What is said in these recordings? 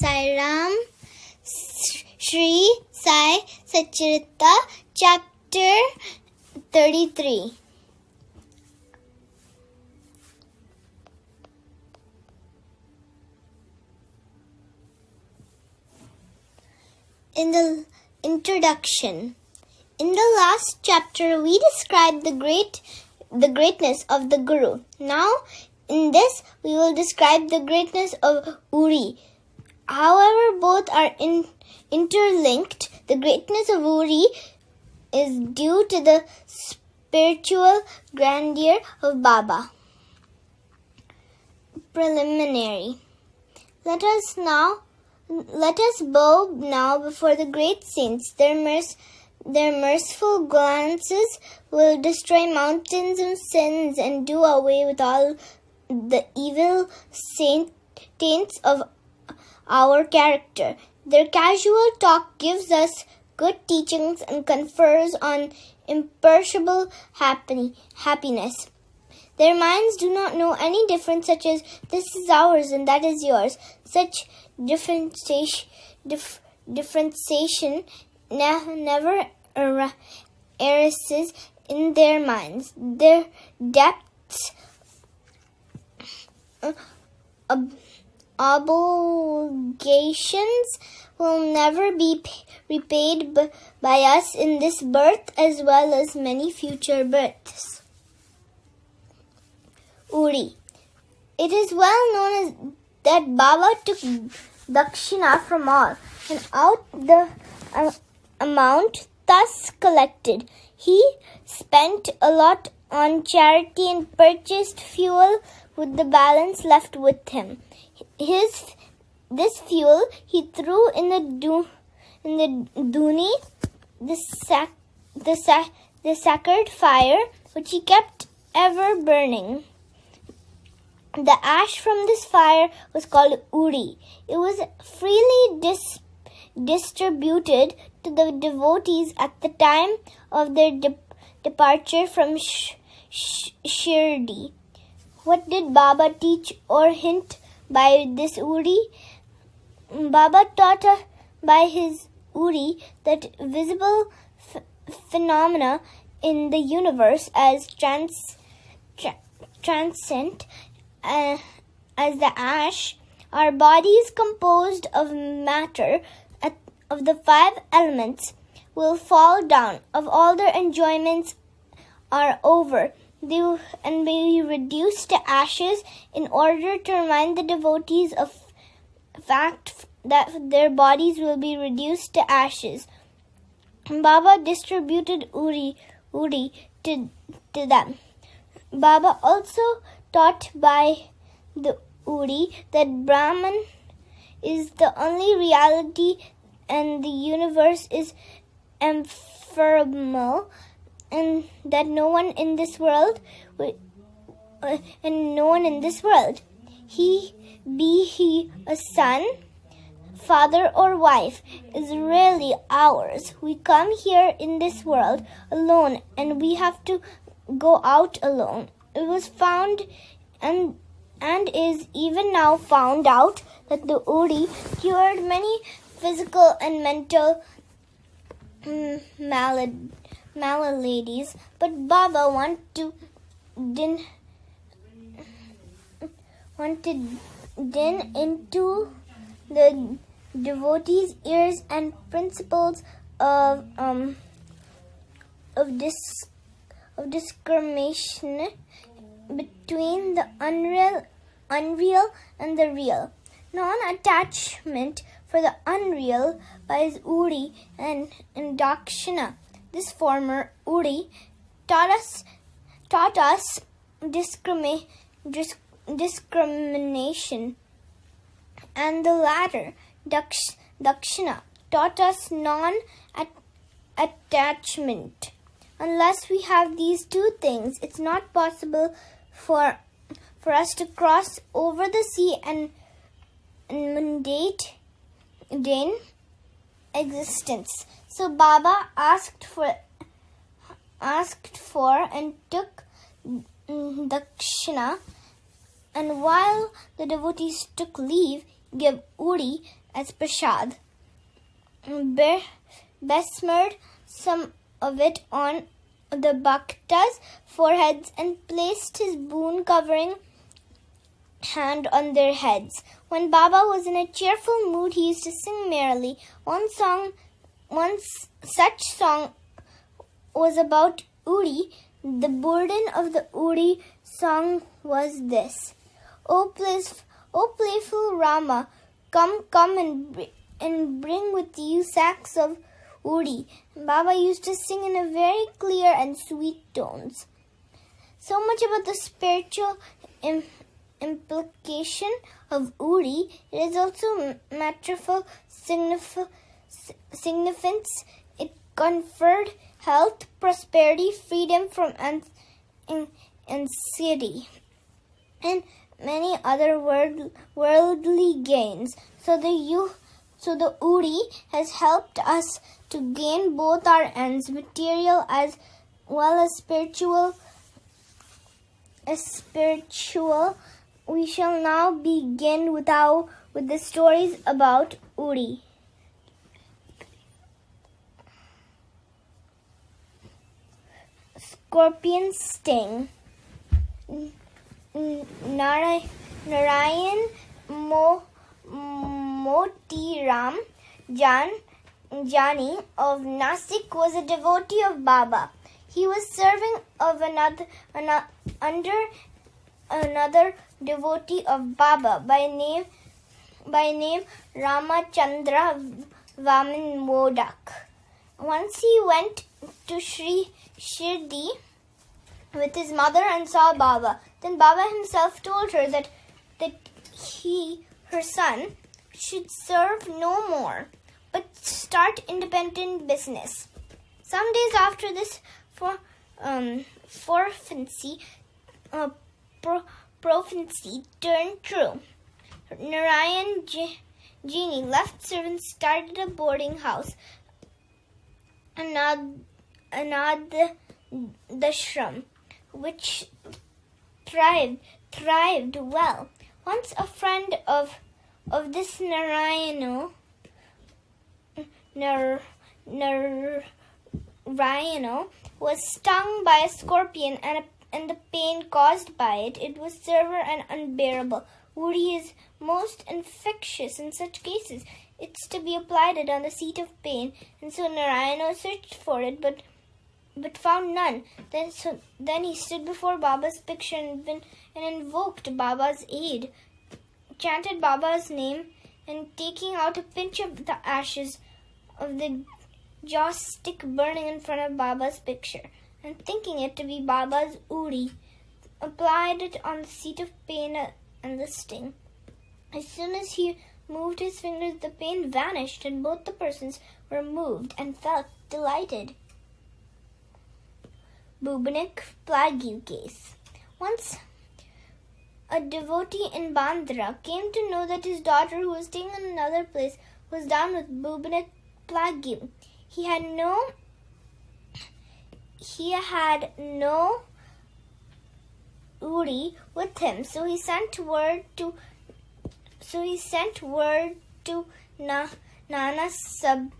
Sairam, Sri Sai Satcharitra Chapter 33. In the introduction, in the last chapter we described the greatness of the Guru. Now, in this, we will describe the greatness of Uri. However, both are interlinked. The greatness of Uri is due to the spiritual grandeur of Baba. Preliminary. Let us bow now before the great saints. Their merciful glances will destroy mountains of sins and do away with all the evil taints of our character. Their casual talk gives us good teachings and confers on imperishable happiness. Their minds do not know any difference, such as this is ours and that is yours. Such differentiation never arises in their minds. Their debts, obligations will never be repaid by us in this birth as well as many future births. Uri. It is well known that Baba took dakshina from all, and out the amount thus collected, he spent a lot on charity and purchased fuel with the balance left with him. This fuel he threw in the duni, the sacred fire, which he kept ever burning. The ash from this fire was called Uri. It was freely distributed to the devotees at the time of their departure from Shirdi. What did Baba teach or hint by this Uri? Baba taught by his Uri that visible phenomena in the universe as transcend as the ash. Our body is composed of matter. Of the 5 elements will fall down. Of all their enjoyments are over. They will be reduced to ashes in order to remind the devotees of fact that their bodies will be reduced to ashes. Baba distributed Uri to them. Baba also taught by the Uri that Brahman is the only reality and the universe is ephemeral, and that no one in this world, he a son, father or wife, is really ours. We come here in this world alone, and we have to go out alone. It was found and is even now found out that the Uri cured many physical and mental maladies, but Baba wanted into the devotees' ears and principles of discrimination between the unreal and the real. Non-attachment for the unreal by his Uri and dakshina. This former Uri taught us discrimination, and the latter, dakshina, taught us non-attachment. Unless we have these 2 things, it's not possible for us to cross over the sea and mundane existence. So Baba asked for and took dakshina, and while the devotees took leave, gave Uri as prasad. Besmirred some of it on the bhaktas' foreheads and placed his boon-covering hand on their heads. When Baba was in a cheerful mood, he used to sing merrily. One such song was about Uri. The burden of the Uri song was this: O playful Rama, come and bring with you sacks of Uri. Baba used to sing in a very clear and sweet tones. So much about the spiritual implication of Uri. It is also material significance. It conferred health, prosperity, freedom from anxiety, and many other worldly gains. So the Uri has helped us to gain both our ends, material as well as spiritual. We shall now begin with the stories about Uri. Scorpion sting. Narayan Motiram Jani of Nasik was a devotee of Baba. He was serving of under another devotee of Baba by name Ramachandra Vaman Modak. Once he went to Sri Shirdi with his mother and saw Baba. Then Baba himself told her that her son, should serve no more, but start independent business. Some days after this prophecy turned true. Narayan Genie left servants, started a boarding house, Anadashram, which thrived well. Once a friend of this Narayana was stung by a scorpion, and the pain caused by it was severe and unbearable. Uri is most infectious in such cases. It's to be applied on the seat of pain, and so Narayana searched for it, but found none. Then he stood before Baba's picture and invoked Baba's aid, chanted Baba's name, and taking out a pinch of the ashes of the joss stick burning in front of Baba's picture, and thinking it to be Baba's Uri, applied it on the seat of pain and the sting. As soon as he moved his fingers, the pain vanished, and both the persons were moved and felt delighted. Bubnik Plague case. Once a devotee in Bandra came to know that his daughter, who was staying in another place, was down with bubonic plague. He had no Uri with him, so he sent word to Nana Sahib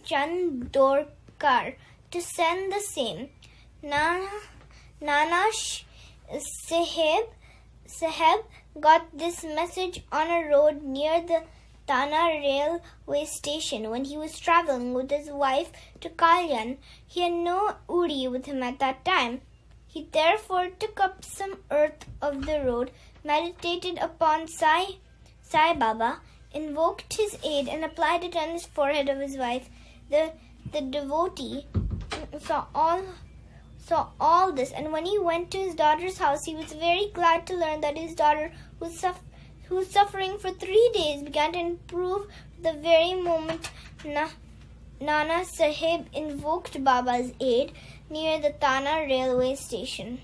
Chandorkar to send the same. Nana Sahib got this message on a road near the Tana railway station when he was traveling with his wife to Kalyan. He had no Uri with him at that time. He therefore took up some earth of the road, meditated upon Sai Baba, invoked his aid, and applied it on his forehead of his wife. The devotee saw all this, and when he went to his daughter's house, he was very glad to learn that his daughter, who was suffering for 3 days, began to improve the very moment Nana Sahib invoked Baba's aid near the Tana railway station.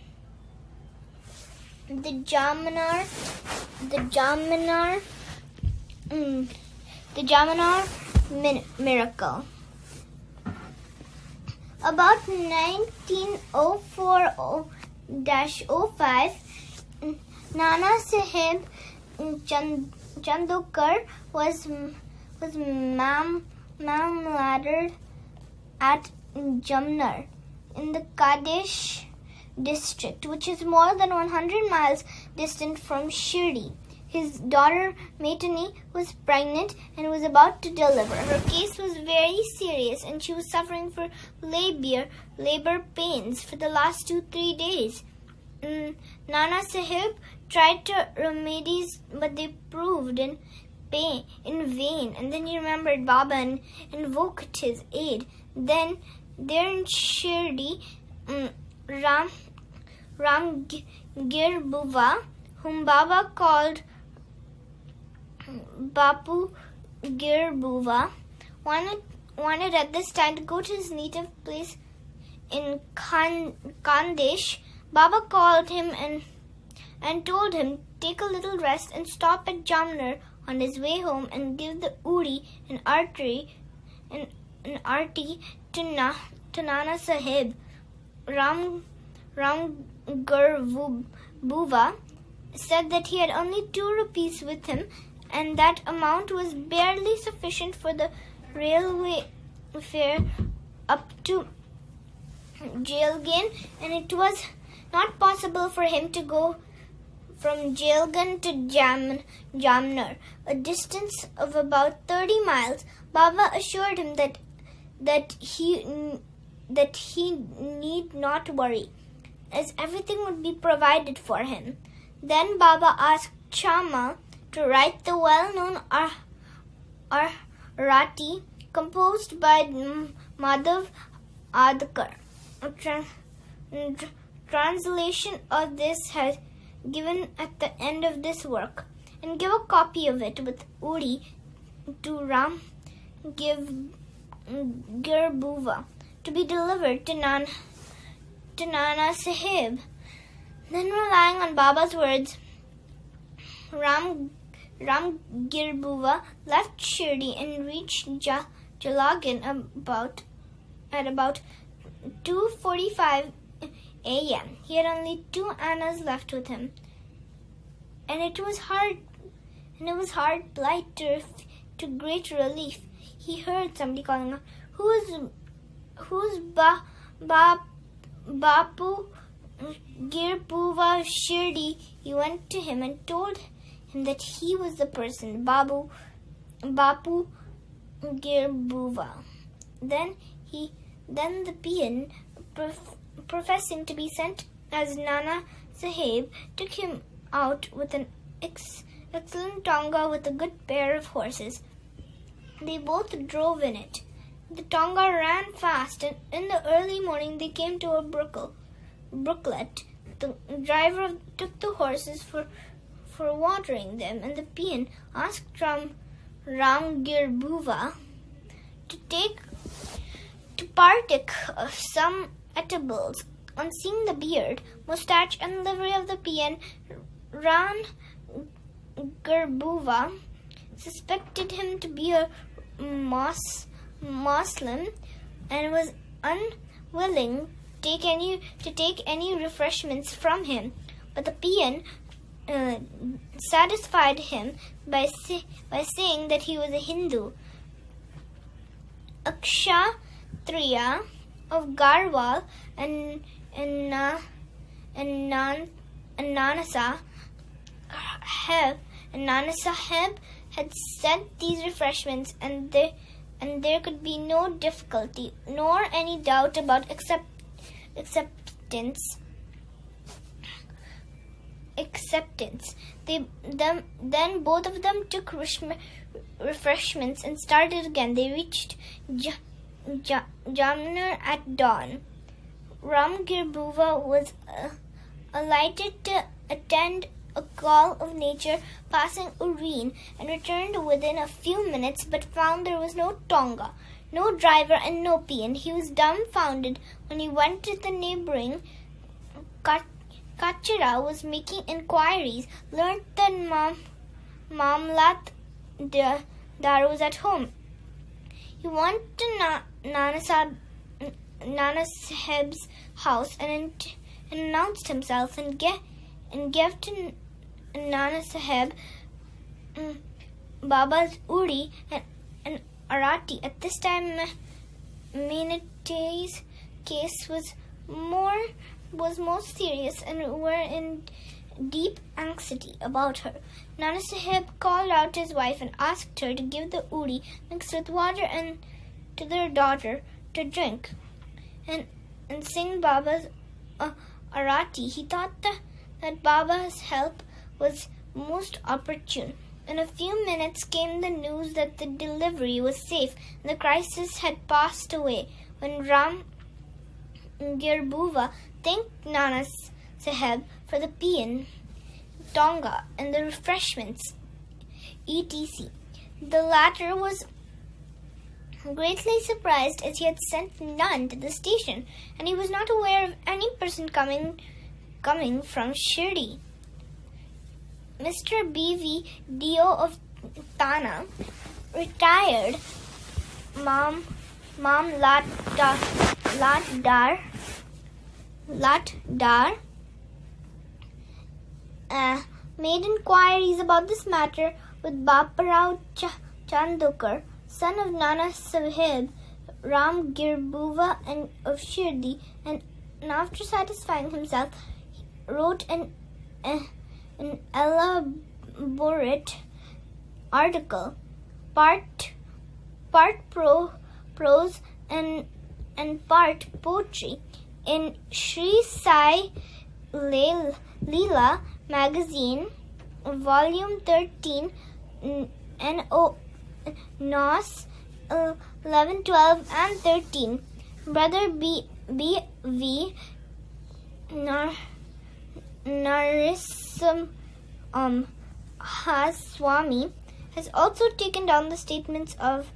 The Jamanar miracle. About 1904-05, Nana Sahib Chandokar was marmorated at Jamnar in the Kadesh district, which is more than 100 miles distant from Shirdi. His daughter Maitani was pregnant and was about to deliver. Her case was very serious and she was suffering from labor pains for the last 2-3 days. Nana Sahib tried to remedies, but they proved in vain. And then he remembered Baba and invoked his aid. Then there in Shirdi, Ram Girbuva, whom Baba called Bapu Girbuva, wanted at this time to go to his native place in Khandesh. Baba called him and told him, take a little rest and stop at Jamnar on his way home and give the uri and arti to Nana Sahib. Ram Gurbuva said that he had only 2 rupees with him and that amount was barely sufficient for the railway fare up to Jailgan, and it was not possible for him to go from Jailgan to Jamnar, a distance of about 30 miles. Baba assured him that he need not worry, as everything would be provided for him. Then Baba asked Chama to write the well-known Arati composed by Madhav Adkar. Translation of this has given at the end of this work, and give a copy of it with uri to Ram Girbuva to be delivered to Nana Sahib. Then, relying on Baba's words, Ram Girbuva left Shirdi and reached Jalagan at about 2:45 a.m. He had only 2 annas left with him, and it was hard plight to great relief. He heard somebody calling out, "Who's Bapu Girbuva Shirdi?" He went to him and told him that he was the person, Bapu Girbuva. Then the peon, professing to be sent as Nana Sahib, took him out with an excellent tonga with a good pair of horses. They both drove in it. The tonga ran fast, and in the early morning they came to a brooklet. The driver took the horses for watering them, and the peon asked Ram Girbuva to partake of some edibles. On seeing the beard, moustache, and livery of the peon, Ram Girbuva suspected him to be a Muslim and was unwilling to take any refreshments from him. But the peon satisfied him by saying that he was a Hindu. A Kshatriya of Garhwal and Nana Sahib had sent these refreshments, and there could be no difficulty nor any doubt about acceptance. Then both of them took refreshments and started again. They reached Jamnar at dawn. Ram Girbuva was alighted to attend a call of nature passing Ureen, and returned within a few minutes, but found there was no tonga, no driver, and no peon. He was dumbfounded when he went to the neighboring Kachira, was making inquiries, learnt that Mamlat Dar was at home. He went to Nana Sahib's house and announced himself and gave to Nana Sahib Baba's Uri and Arati. At this time, Minate's case was most serious and were in deep anxiety about her. Nana Sahib called out his wife and asked her to give the Uri mixed with water and to their daughter to drink and sing Baba's Arati. He thought that Baba's help was most opportune. In a few minutes came the news that the delivery was safe and the crisis had passed away. When Ram Girbuva thanked Nana Sahib for the peon, tonga, and the refreshments, etc., the latter was greatly surprised, as he had sent none to the station, and he was not aware of any person coming from Shirdi. Mr. B.V. Dio of Tana, retired Mam Latdar, made inquiries about this matter with Baparao Chandukar, son of Nana Sahib, Ram Girbuva and of Shirdi, and after satisfying himself, he wrote an elaborate article, part prose and part poetry, in Sri Sai Leela magazine, volume 13, NOS 11, 12, and 13. Brother B.V. Narisam Swami has also taken down the statements of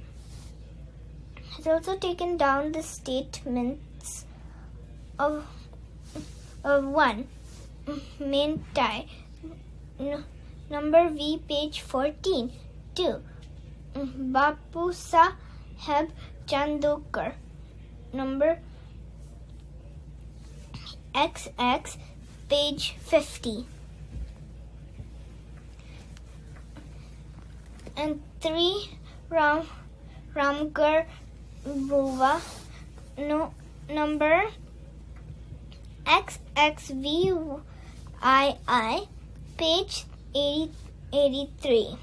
one Mentai, number V, page 14. 2. Bapu Saheb Chandokar, number XX, page 50. And 3. Ramgar Bova, number XXVII, page 83.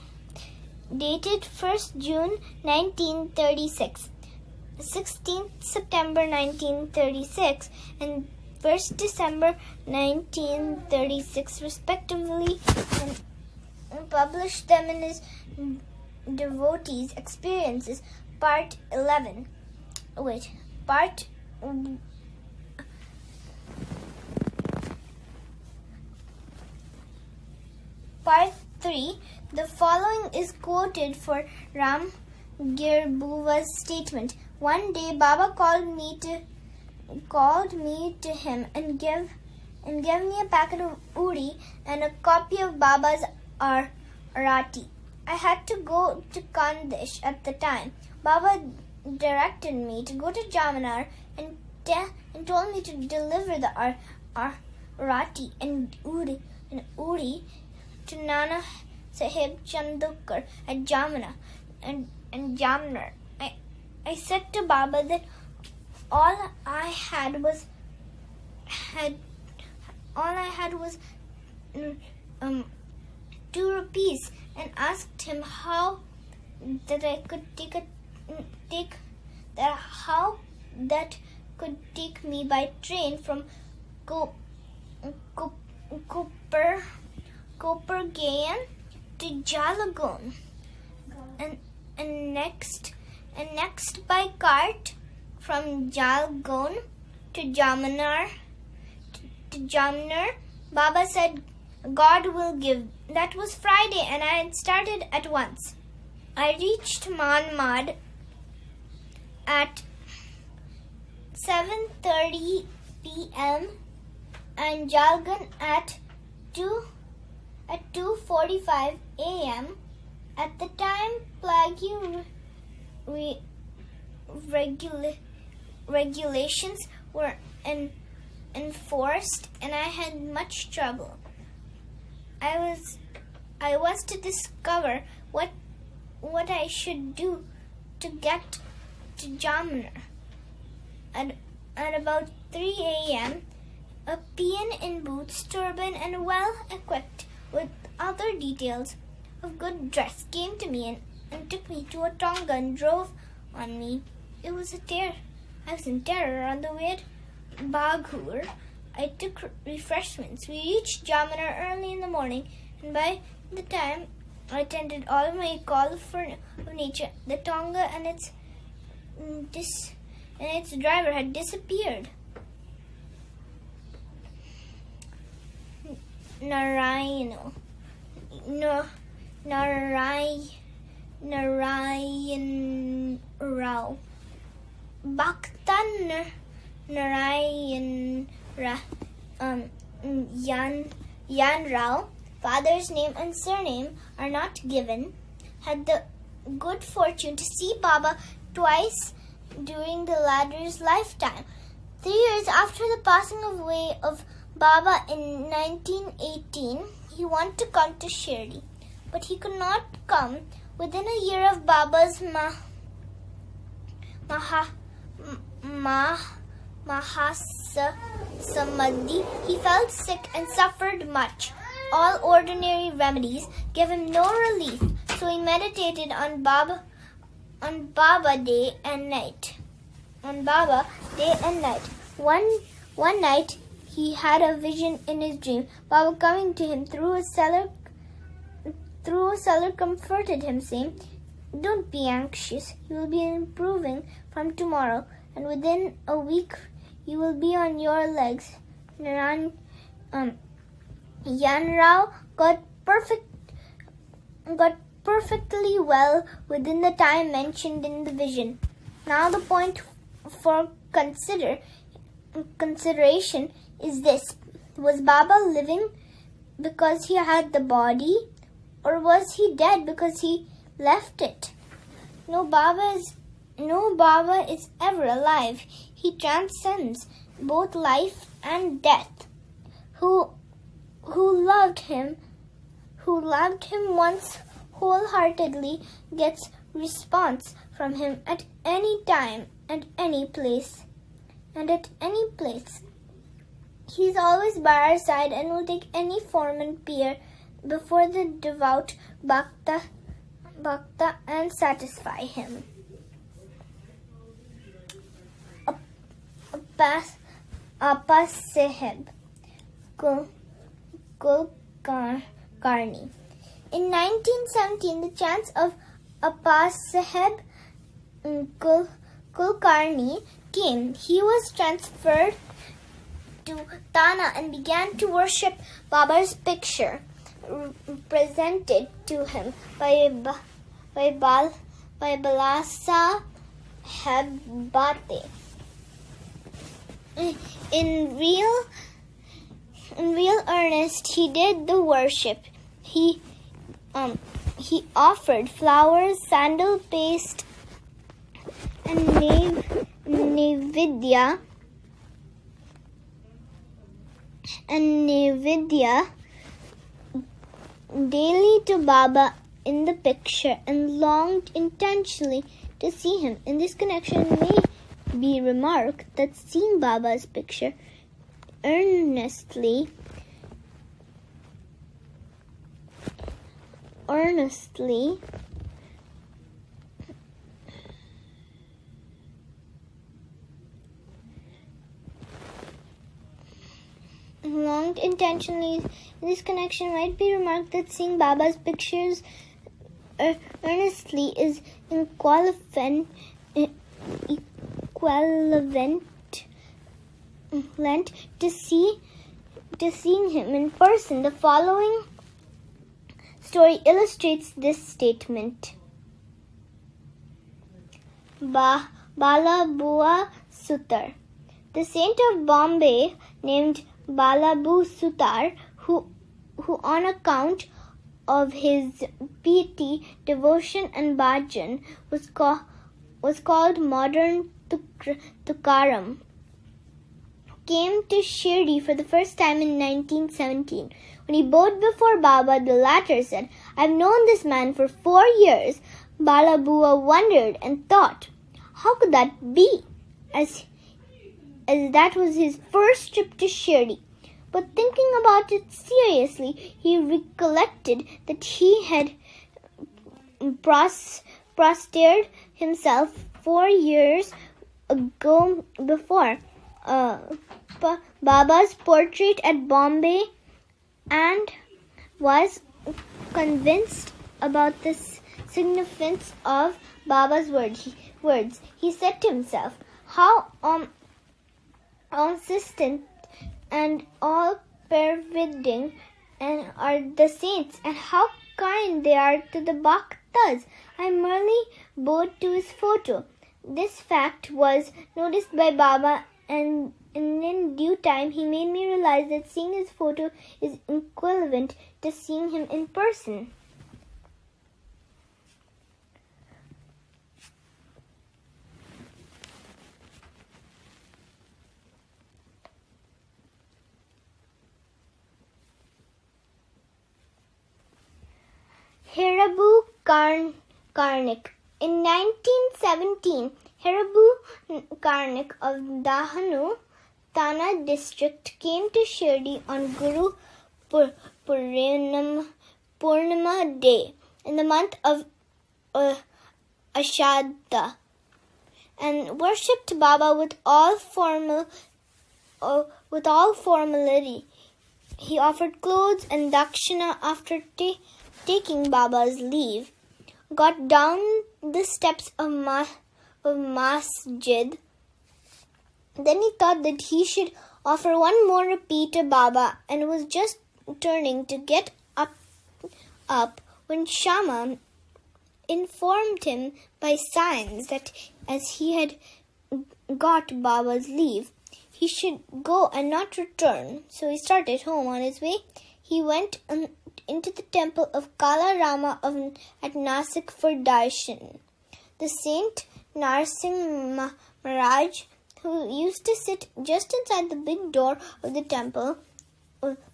Dated 1st June 1936, 16th September 1936, and 1st December 1936 respectively, and published them in his Devotees' Experiences, Part 11. Part 3. The following is quoted for Ram Girbuva's statement. One day Baba called me to him and gave me a packet of Uri and a copy of Baba's Arati. I had to go to Kandish at the time. Baba directed me to go to Jamanar and told me to deliver the Arati and Uri to Nana Sahib Chandukar at Jamuna and Jamnar. I said to Baba that all I had was 2 rupees, and asked him how that could take me by train from Kopergaon to Jalagon, and next by cart from Jalagon to Jamnar. Baba said, God will give. That was Friday, and I had started at once. I reached Manmad at 7:30 p.m. and Jalgan at 2:45 a.m. At the time, plague regulations were enforced, and I had much trouble. I I was to discover what I should do to get to Jamuna. At about 3 a.m., a peon in boots, turban, and well equipped with other details of good dress came to me and took me to a tonga and drove on me. I was in terror on the way to Baghur. I took refreshments. We reached Jamuna early in the morning, and by the time I attended all my call for nature, the tonga and its driver had disappeared. Narayan Rao. Bhakta Narayan Yan Rao, father's name and surname are not given, had the good fortune to see Baba twice during the latter's lifetime. 3 years after the passing away of Baba in 1918, he wanted to come to Shirdi, but he could not come. Within a year of Baba's Mahasamadhi, he felt sick and suffered much. All ordinary remedies gave him no relief, so he meditated on Baba day and night. One night, he had a vision in his dream. Baba coming to him through a cellar comforted him, saying, "Don't be anxious. You will be improving from tomorrow, and within a week you will be on your legs." Yan Rao got perfectly well within the time mentioned in the vision. Now the point for consideration is this: was Baba living because he had the body, or was he dead because he left it? No Baba is ever alive. He transcends both life and death. Who loved him once wholeheartedly gets response from him at any time and any place. He is always by our side and will take any form and appear before the devout bhakta and satisfy him. Apa Sahib Kulkarni. In 1917, the chants of Apa Sahib Kulkarni came. He was transferred to Tana and began to worship Baba's picture, presented to him by Balasa Hebate. In real earnest, he did the worship. He offered flowers, sandal paste, and Nevidya daily to Baba in the picture and longed intentionally to see him. In this connection, it may be remarked that seeing Baba's picture earnestly longed intentionally. In this connection, might be remarked that seeing Baba's pictures earnestly is equivalent to seeing him in person. The following story illustrates this statement. Balabua Sutar. The saint of Bombay named Balabu Sutar, who on account of his piety, devotion and bhajan was called modern Tukaram, came to Shirdi for the first time in 1917. When he bowed before Baba, the latter said, "I've known this man for 4 years." Bala Bua wondered and thought, how could that be, as that was his first trip to Shirdi. But thinking about it seriously, he recollected that he had prostrated himself 4 years ago before Baba's portrait at Bombay, and was convinced about the significance of Baba's words. He said to himself, how consistent and all-pervading are the saints, and how kind they are to the bhaktas. I merely bowed to his photo. This fact was noticed by Baba, and in due time he made me realize that seeing his photo is equivalent to seeing him in person. Hereby Karnik. In 1917, Hereby Karnik of Dahanu, Thana district came to Shirdi on Guru Purnima day in the month of Ashadha, and worshipped Baba with all formality. He offered clothes and dakshina after taking Baba's leave, got down the steps of masjid. Then he thought that he should offer one more rupee to Baba, and was just turning to get up when Shama informed him by signs that as he had got Baba's leave, he should go and not return. So he started home. On his way, he went into the temple of Kala Rama at Nasik for darshan. The saint Narsingh Maharaj, who used to sit just inside the big door of the temple,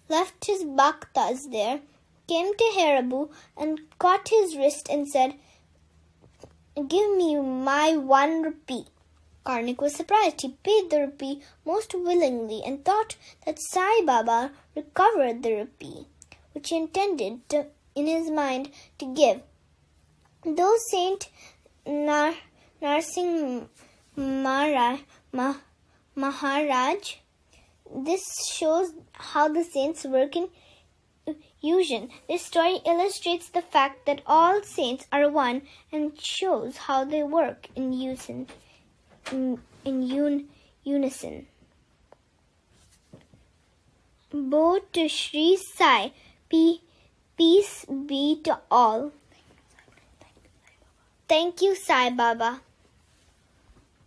left his bhaktas there, came to Hereby and caught his wrist and said, "Give me my 1 rupee." Karnik was surprised. He paid the rupee most willingly and thought that Sai Baba recovered the rupee, which he intended in his mind to give. Though Saint Narsingh Maharaj, this shows how the saints work in union. This story illustrates the fact that all saints are one, and shows how they work in unison. Bow to Sri Sai. Peace be to all. Thank you, Sai Baba.